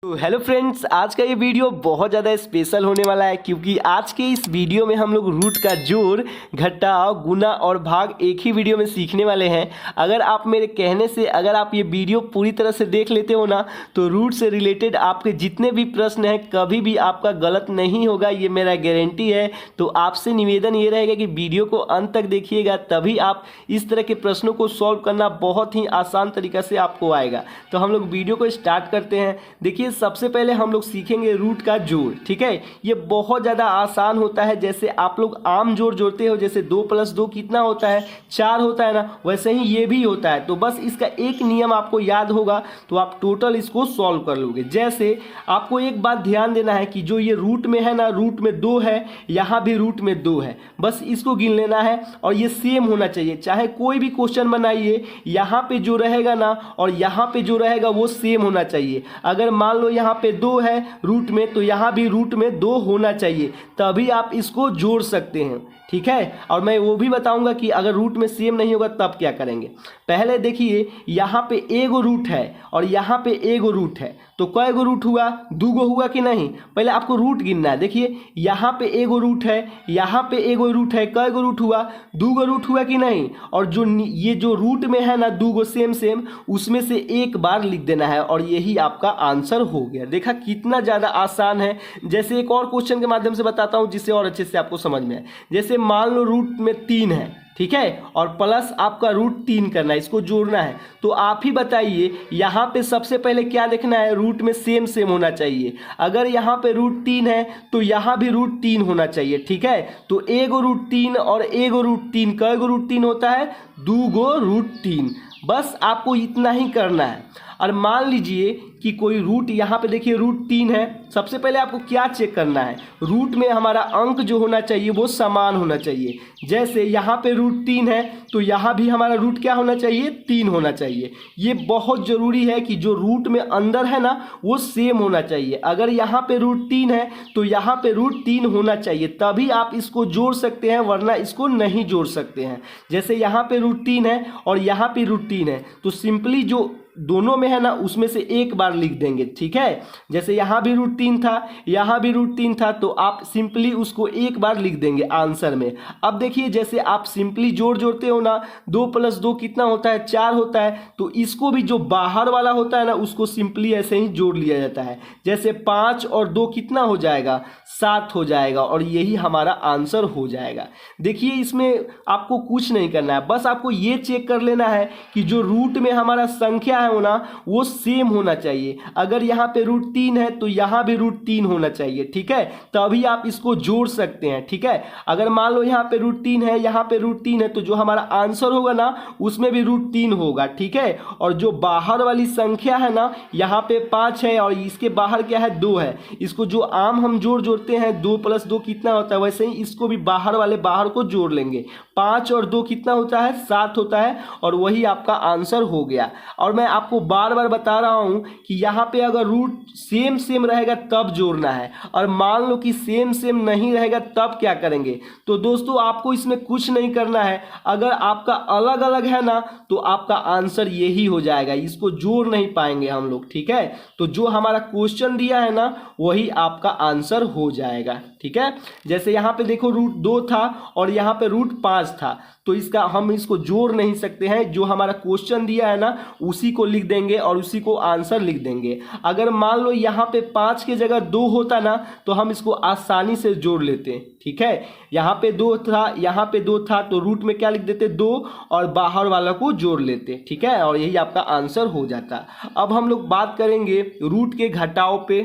तो hello friends, आज का ये वीडियो बहुत ज़्यादा स्पेशल होने वाला है क्योंकि आज के इस वीडियो में हम लोग रूट का जोड़, घटाव, गुना और भाग एक ही वीडियो में सीखने वाले हैं। अगर आप मेरे कहने से अगर आप ये वीडियो पूरी तरह से देख लेते हो ना, तो रूट से रिलेटेड आपके जितने भी प्रश्न हैं कभी भी आपका गलत नहीं होगा, ये मेरा गारंटी है। तो आपसे निवेदन ये रहेगा कि वीडियो को अंत तक देखिएगा, तभी आप इस तरह के प्रश्नों को सॉल्व करना बहुत ही आसान तरीका से आपको आएगा। तो हम लोग वीडियो को स्टार्ट करते हैं। देखिए, सबसे पहले हम लोग सीखेंगे रूट का जोड़। ठीक है, ये बहुत ज़्यादा आसान होता है। जैसे आप लोग आम जोड़ जोड़ते हो, जैसे 2 + 2 कितना होता है, 4 होता है ना, वैसे ही ये भी होता है। तो बस इसका एक नियम आपको याद होगा तो आप टोटल इसको सॉल्व कर लोगे। जैसे आपको एक बात ध्यान देना है कि जो ये रूट में है ना, रूट में 2 है, यहाँ भी रूट में 2 है, बस इसको गिन लेना है और ये सेम होना चाहिए। चाहे कोई भी क्वेश्चन बनाइए, यहाँ पे जो रहेगा ना और यहाँ पे जो रहेगा वो सेम होना चाहिए। अगर मान लो यहाँ पे 2 है रूट में, तो यहाँ भी रूट में 2 होना चाहिए, तभी आप इसको जोड़ सकते हैं। ठीक है, और मैं वो भी बताऊंगा कि अगर रूट में सेम नहीं होगा तब क्या करेंगे। पहले देखिए, यहाँ पे एगो रूट है और यहाँ पे एगो रूट है, तो कई गो रूट हुआ, 2 गो हुआ कि नहीं। पहले आपको रूट गिनना है। देखिए, यहाँ पे एगो रूट है, यहाँ पे एगो रूट है, कई गो रूट हुआ, 2 गो रूट हुआ कि नहीं। और जो ये जो रूट में है ना 2 गो सेम सेम, उसमें से एक बार लिख देना है और यही आपका आंसर हो गया। देखा कितना ज़्यादा आसान है। जैसे एक और क्वेश्चन के माध्यम से बताता हूँ जिससे और अच्छे से आपको समझ में आए। जैसे मान लो रूट में 3 है, ठीक है, और प्लस आपका रूट 3 करना है, इसको जोड़ना है। तो आप ही बताइए, यहाँ पे सबसे पहले क्या देखना है, रूट में सेम सेम होना चाहिए। अगर यहाँ पे रूट 3 है तो यहाँ भी रूट 3 होना चाहिए। ठीक है, तो एगो रूट 3 और एगो रूट 3, कई गो रूट 3 होता है, 2 गो रूट 3। बस आपको इतना ही करना है। और मान लीजिए कि कोई रूट, यहाँ पे देखिए रूट 3 है, सबसे पहले आपको क्या चेक करना है, रूट में हमारा अंक जो होना चाहिए वो समान होना चाहिए। जैसे यहाँ पे रूट 3 है तो यहाँ भी हमारा रूट क्या होना चाहिए, 3 होना चाहिए। ये बहुत ज़रूरी है कि जो रूट में अंदर है ना वो सेम होना चाहिए। अगर यहाँ पे रूट 3 है तो यहाँ पे रूट 3 होना चाहिए, तभी आप इसको जोड़ सकते हैं, वरना इसको नहीं जोड़ सकते हैं। जैसे यहाँ पे रूट 3 है और यहाँ पे रूट 3 है, तो सिंपली जो दोनों में है ना उसमें से एक बार लिख देंगे। ठीक है, जैसे यहाँ भी रूट 3 था, यहाँ भी रूट 3 था, तो आप सिंपली उसको एक बार लिख देंगे आंसर में। अब देखिए, जैसे आप सिंपली जोड़ जोड़ते हो ना, 2 + 2 कितना होता है, 4 होता है, तो इसको भी जो बाहर वाला होता है ना उसको सिंपली ऐसे ही जोड़ लिया जाता है। जैसे 5 और 2 कितना हो जाएगा, 7 हो जाएगा, और यही हमारा आंसर हो जाएगा। देखिए, इसमें आपको कुछ नहीं करना है, बस आपको ये चेक कर लेना है कि जो रूट में हमारा संख्या होना वो सेम होना चाहिए। अगर यहाँ पे रूट 3 है तो यहाँ भी रूट 3 होना चाहिए। ठीक है, तभी आप इसको जोड़ सकते हैं। ठीक है, अगर मान लो यहाँ पे रूट 3 है, यहाँ पे रूट 3 है, तो जो हमारा आंसर होगा ना उसमें भी रूट 3 होगा। ठीक है, और जो बाहर वाली संख्या है ना, यहाँ पे 5 है और इसके बाहर क्या है, 2 है, इसको जो आम हम जोड़ते हैं 2 + 2 कितना होता है, वैसे ही इसको भी बाहर वाले बाहर को जोड़ लेंगे। 5 और 2 कितना होता है, 7 होता है, और वही आपका आंसर हो गया। और मैं आपको बार बार बता रहा हूं कि यहाँ पे अगर रूट सेम सेम रहेगा तब जोड़ना है, और मान लो कि सेम सेम नहीं रहेगा तब क्या करेंगे। तो दोस्तों, आपको इसमें कुछ नहीं करना है। अगर आपका अलग अलग है ना तो आपका आंसर यही हो जाएगा, इसको जोड़ नहीं पाएंगे हम लोग। ठीक है, तो जो हमारा क्वेश्चन दिया है ना वही आपका आंसर हो जाएगा। ठीक है, जैसे यहाँ पे देखो रूट 2 था और यहाँ पे रूट 5 था, तो इसका हम इसको जोड़ नहीं सकते हैं। जो हमारा क्वेश्चन दिया है ना उसी को लिख देंगे और उसी को आंसर लिख देंगे। अगर मान लो यहाँ पे 5 की जगह 2 होता ना तो हम इसको आसानी से जोड़ लेते हैं। ठीक है, यहाँ पे 2 था, यहाँ पे 2 था, तो रूट में क्या लिख देते, 2, और बाहर वाला को जोड़ लेते। ठीक है, और यही आपका आंसर हो जाता। अब हम लोग बात करेंगे रूट के घटाव पे।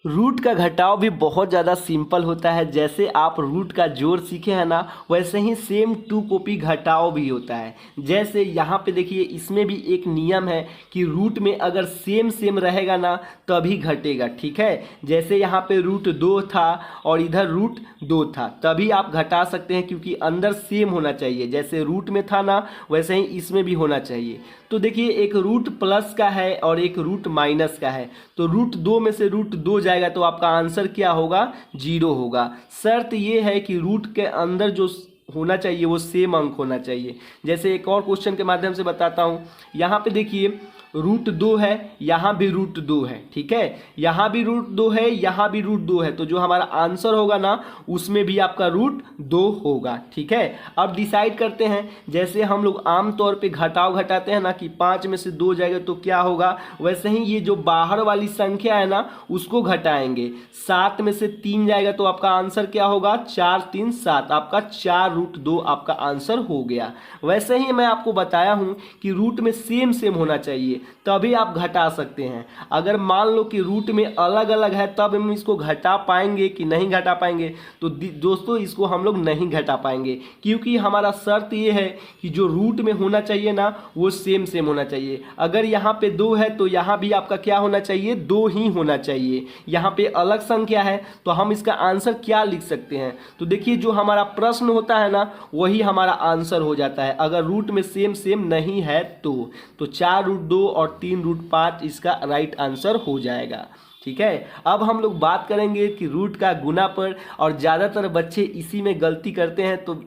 रूट का घटाव भी बहुत ज़्यादा सिंपल होता है। जैसे आप रूट का जोड़ सीखे हैं ना, वैसे ही सेम 2 कॉपी घटाव भी होता है। जैसे यहाँ पे देखिए, इसमें भी एक नियम है कि रूट में अगर सेम सेम रहेगा ना तभी घटेगा। ठीक है, जैसे यहाँ पे रूट 2 था और इधर रूट 2 था, तभी आप घटा सकते हैं क्योंकि अंदर सेम होना चाहिए। जैसे रूट में था ना वैसे ही इसमें भी होना चाहिए। तो देखिए, एक रूट प्लस का है और एक रूट माइनस का है, तो रूट 2 में से रूट 2 जाएगा तो आपका आंसर क्या होगा, 0 होगा। शर्त ये है कि रूट के अंदर जो होना चाहिए वो सेम अंक होना चाहिए। जैसे एक और क्वेश्चन के माध्यम से बताता हूँ। यहाँ पे देखिए, √2 है, यहाँ भी √2 है, ठीक है, यहाँ भी √2 है, यहाँ भी √2 है, तो जो हमारा आंसर होगा ना उसमें भी आपका √2 होगा, ठीक है। अब डिसाइड करते हैं, जैसे हम लोग आमतौर पे घटाव घटाते हैं ना कि 5 में से 2 जाएगा तो क्या होगा, वैसे ही ये जो बाहर वाली संख्या है ना उसको घटाएंगे। 7 में से 3 जाएगा तो आपका आंसर क्या होगा, 4 3 7, आपका 4√2 आपका आंसर हो गया। वैसे ही मैं आपको बताया हूं कि रूट में सेम सेम होना चाहिए तभी आप घटा सकते हैं। अगर मान लो कि रूट में अलग अलग है तब हम इसको घटा पाएंगे कि नहीं घटा पाएंगे, तो दोस्तों इसको हम लोग नहीं घटा पाएंगे, क्योंकि हमारा शर्त ये है कि जो रूट में होना चाहिए ना वो सेम सेम होना चाहिए। अगर यहाँ पे 2 है तो यहाँ भी आपका क्या होना चाहिए, 2 ही होना चाहिए। यहाँ पे अलग संख्या है तो हम इसका आंसर क्या लिख सकते हैं, तो देखिए जो हमारा प्रश्न होता है ना वही हमारा आंसर हो जाता है। अगर रूट में सेम सेम नहीं है तो 4√2 और 3√5 इसका राइट आंसर हो जाएगा, ठीक है। अब हम लोग बात करेंगे कि रूट का गुना पर, और ज़्यादातर बच्चे इसी में गलती करते हैं, तो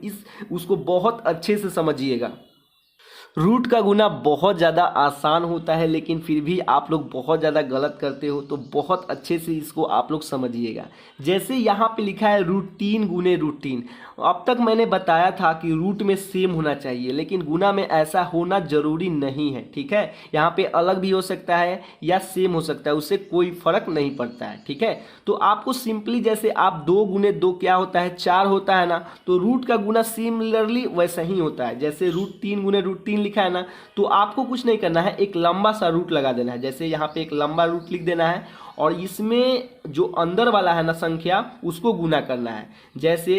उसको बहुत अच्छे से समझिएगा। रूट का गुना बहुत ज़्यादा आसान होता है लेकिन फिर भी आप लोग बहुत ज़्यादा गलत करते हो, तो बहुत अच्छे से इसको आप लोग समझिएगा। जैसे यहाँ पे लिखा है √3 गुने √3, अब तक मैंने बताया था कि रूट में सेम होना चाहिए लेकिन गुना में ऐसा होना ज़रूरी नहीं है, ठीक है। यहाँ पे अलग भी हो सकता है या सेम हो सकता है, उससे कोई फर्क नहीं पड़ता है, ठीक है। तो आपको सिंपली जैसे आप 2 गुने 2 क्या होता है, 4 होता है ना, तो रूट का गुना सिमिलरली वैसा ही होता है। जैसे √3 गुने √3 लिखा है ना, तो आपको कुछ नहीं करना है, एक लंबा सा रूट लगा देना है। जैसे यहाँ पे एक लंबा रूट लिख देना है और इसमें जो अंदर वाला है ना संख्या उसको गुना करना है। जैसे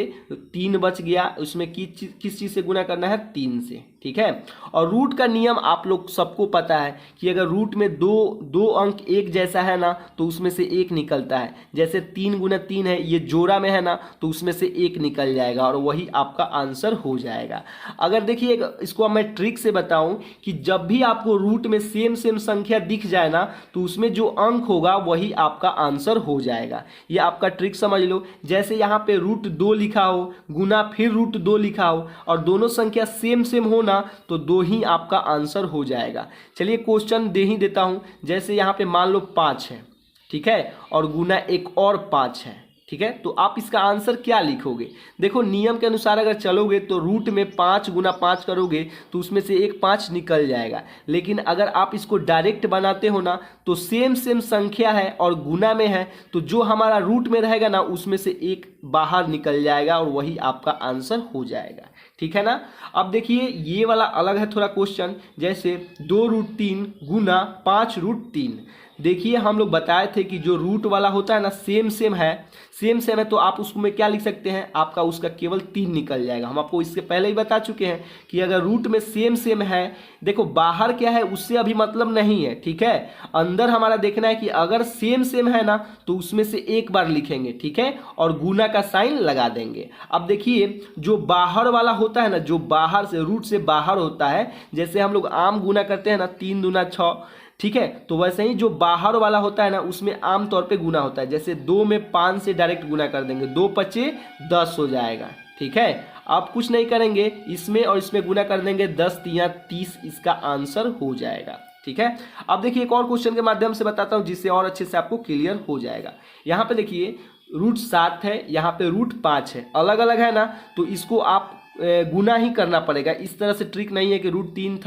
3 बच गया, उसमें किस चीज़ से गुना करना है, 3 से, ठीक है। और रूट का नियम आप लोग सबको पता है कि अगर रूट में दो अंक एक जैसा है ना तो उसमें से एक निकलता है। जैसे 3 गुना 3 है, ये जोड़ा में है ना, तो उसमें से एक निकल जाएगा और वही आपका आंसर हो जाएगा। अगर देखिए इसको मैं ट्रिक से बताऊं कि जब भी आपको रूट में सेम सेम संख्या दिख जाए ना तो उसमें जो अंक होगा वही आपका आंसर हो जाएगा। ये आपका ट्रिक समझ लो। जैसे यहाँ पे √2 लिखा हो, गुना फिर √2 लिखा हो और दोनों संख्या सेम सेम हो ना तो 2 ही आपका आंसर हो जाएगा। चलिए क्वेश्चन दे ही देता हूं। जैसे यहाँ पे मान लो 5 है, ठीक है, और गुना एक और 5 है, ठीक है, तो आप इसका आंसर क्या लिखोगे। देखो नियम के अनुसार अगर चलोगे तो रूट में 5 गुना 5 करोगे तो उसमें से एक 5 निकल जाएगा। लेकिन अगर आप इसको डायरेक्ट बनाते हो ना तो सेम सेम संख्या है और गुना में है तो जो हमारा रूट में रहेगा ना उसमें से एक बाहर निकल जाएगा और वही आपका आंसर हो जाएगा, ठीक है ना। अब देखिए ये वाला अलग है थोड़ा क्वेश्चन। जैसे 2√3 गुना 5√3, देखिए हम लोग बताए थे कि जो रूट वाला होता है ना सेम सेम है तो आप उसमें क्या लिख सकते हैं, आपका उसका केवल 3 निकल जाएगा। हम आपको इसके पहले ही बता चुके हैं कि अगर रूट में सेम सेम है, देखो बाहर क्या है उससे अभी मतलब नहीं है, ठीक है, अंदर हमारा देखना है कि अगर सेम सेम है ना तो उसमें से एक बार लिखेंगे, ठीक है, और गुना का साइन लगा देंगे। अब देखिए जो बाहर वाला होता है ना, जो बाहर से रूट से बाहर होता है, जैसे हम लोग आम गुना करते हैं ना 3 दूना 6, ठीक है, तो वैसे ही जो बाहर वाला होता है ना उसमें आमतौर पे गुना होता है। जैसे 2 में 5 से डायरेक्ट गुना कर देंगे, 2 पचे 10 हो जाएगा, ठीक है। आप कुछ नहीं करेंगे, इसमें और इसमें गुना कर देंगे, 10 तिया 30 इसका आंसर हो जाएगा, ठीक है। अब देखिए एक और क्वेश्चन के माध्यम से बताता हूँ जिससे और अच्छे से आपको क्लियर हो जाएगा। यहाँ पे देखिए √7 है, यहाँ पे √5 है, अलग अलग है ना, तो इसको आप गुना ही करना पड़ेगा। इस तरह से ट्रिक नहीं है कि √3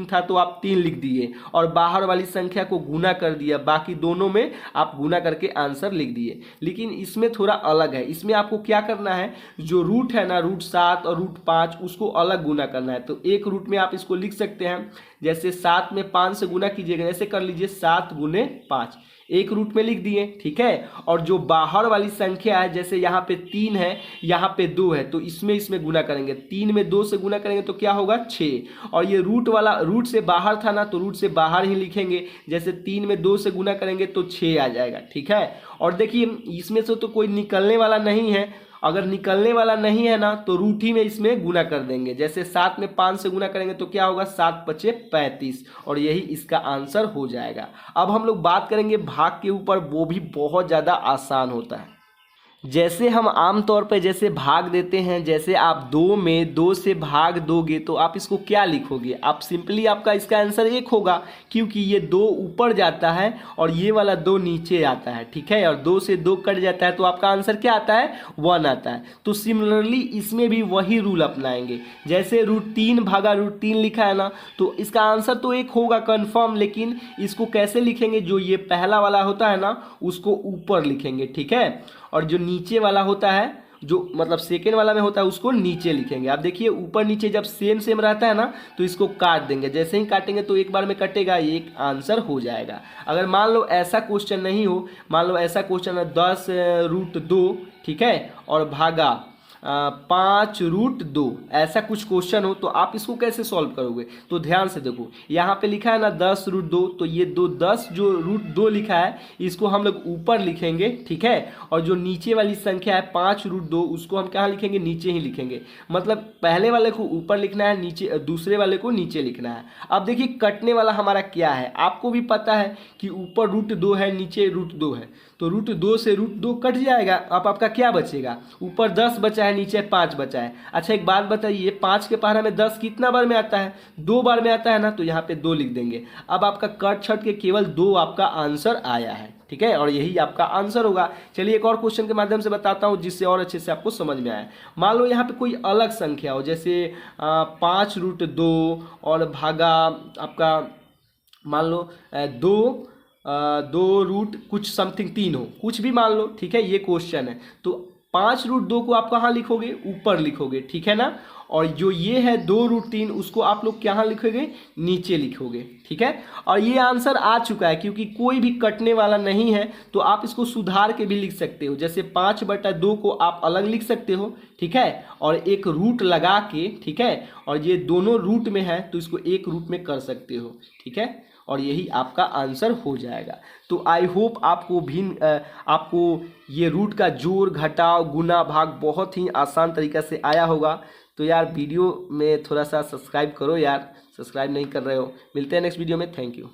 था तो आप 3 लिख दिए और बाहर वाली संख्या को गुना कर दिया, बाकी दोनों में आप गुना करके आंसर लिख दिए। लेकिन इसमें थोड़ा अलग है, इसमें आपको क्या करना है, जो रूट है ना √7 और √5 उसको अलग गुना करना है। तो एक रूट में आप इसको लिख सकते हैं, जैसे 7 में 5 से गुना कीजिएगा, ऐसे कर लीजिए 7 गुने 5, एक रूट में लिख दिए, ठीक है। और जो बाहर वाली संख्या है, जैसे यहाँ पे 3 है, यहाँ पे 2 है, तो इसमें गुना करेंगे, 3 में 2 से गुना करेंगे तो क्या होगा 6। और ये रूट वाला रूट से बाहर था ना तो रूट से बाहर ही लिखेंगे, जैसे 3 में 2 से गुना करेंगे तो 6 आ जाएगा, ठीक है। और देखिए इसमें से तो कोई निकलने वाला नहीं है, अगर निकलने वाला नहीं है ना तो रूट ही में इसमें गुना कर देंगे। जैसे 7 में 5 से गुना करेंगे तो क्या होगा, 7 पचे 35 और यही इसका आंसर हो जाएगा। अब हम लोग बात करेंगे भाग के ऊपर, वो भी बहुत ज़्यादा आसान होता है। जैसे हम आम तौर पे जैसे भाग देते हैं, जैसे आप 2 में 2 से भाग दोगे तो आप इसको क्या लिखोगे? आप सिंपली आपका इसका आंसर 1 होगा, क्योंकि ये 2 ऊपर जाता है और ये वाला 2 नीचे आता है, ठीक है। और 2 से 2 कट जाता है तो आपका आंसर क्या आता है? 1 आता है। तो सिमिलरली इसमें भी वही रूल अपनाएंगे। जैसे √3 भागा √3 लिखा है ना, तो इसका आंसर तो 1 होगा कन्फर्म, लेकिन इसको कैसे लिखेंगे? जो ये पहला वाला होता है ना, उसको ऊपर लिखेंगे, ठीक है। और जो नीचे वाला होता है, जो मतलब सेकेंड वाला में होता है, उसको नीचे लिखेंगे। आप देखिए ऊपर नीचे जब सेम सेम रहता है ना, तो इसको काट देंगे। जैसे ही काटेंगे तो एक बार में कटेगा, ये एक आंसर हो जाएगा। अगर मान लो ऐसा क्वेश्चन नहीं हो, मान लो ऐसा क्वेश्चन है 10√2, ठीक है, और भागा 5√2, ऐसा कुछ क्वेश्चन हो तो आप इसको कैसे सॉल्व करोगे? तो ध्यान से देखो, यहाँ पे लिखा है ना 10√2, तो ये 10 जो √2 लिखा है इसको हम लोग ऊपर लिखेंगे, ठीक है। और जो नीचे वाली संख्या है 5√2, उसको हम कहाँ लिखेंगे? नीचे ही लिखेंगे। मतलब पहले वाले को ऊपर लिखना है, नीचे दूसरे वाले को नीचे लिखना है। अब देखिए कटने वाला हमारा क्या है, आपको भी पता है कि ऊपर √2 है, नीचे √2 है, तो √2 से √2 कट जाएगा। अब आपका क्या बचेगा? ऊपर 10 बचा है, नीचे 5 बचा है। अच्छा एक बात बताइए, 5 के पहाड़ा में 10 कितना बार में आता है? 2 बार में आता है ना, तो यहाँ पे 2 लिख देंगे। अब आपका कट छट के केवल 2 आपका आंसर आया है, ठीक है, और यही आपका आंसर होगा। चलिए एक और क्वेश्चन के माध्यम से बताता हूँ, जिससे और अच्छे से आपको समझ में आए। मान लो यहाँ पे कोई अलग संख्या हो, जैसे 5√2 और भागा आपका मान लो 2 रूट कुछ समथिंग 3 हो, कुछ भी मान लो, ठीक है। ये क्वेश्चन है, तो 5√2 को आप कहाँ लिखोगे? ऊपर लिखोगे, ठीक है ना। और जो ये है 2√3, उसको आप लोग कहाँ लिखोगे? नीचे लिखोगे, ठीक है। और ये आंसर आ चुका है, क्योंकि कोई भी कटने वाला नहीं है, तो आप इसको सुधार के भी लिख सकते हो। जैसे 5/2 को आप अलग लिख सकते हो, ठीक है, और एक रूट लगा के, ठीक है, और ये दोनों रूट में है तो इसको एक रूट में कर सकते हो, ठीक है, और यही आपका आंसर हो जाएगा। तो आई होप आपको ये रूट का जोड़ घटाव गुना भाग बहुत ही आसान तरीका से आया होगा। तो यार वीडियो में थोड़ा सा सब्सक्राइब करो यार, सब्सक्राइब नहीं कर रहे हो। मिलते हैं नेक्स्ट वीडियो में, थैंक यू।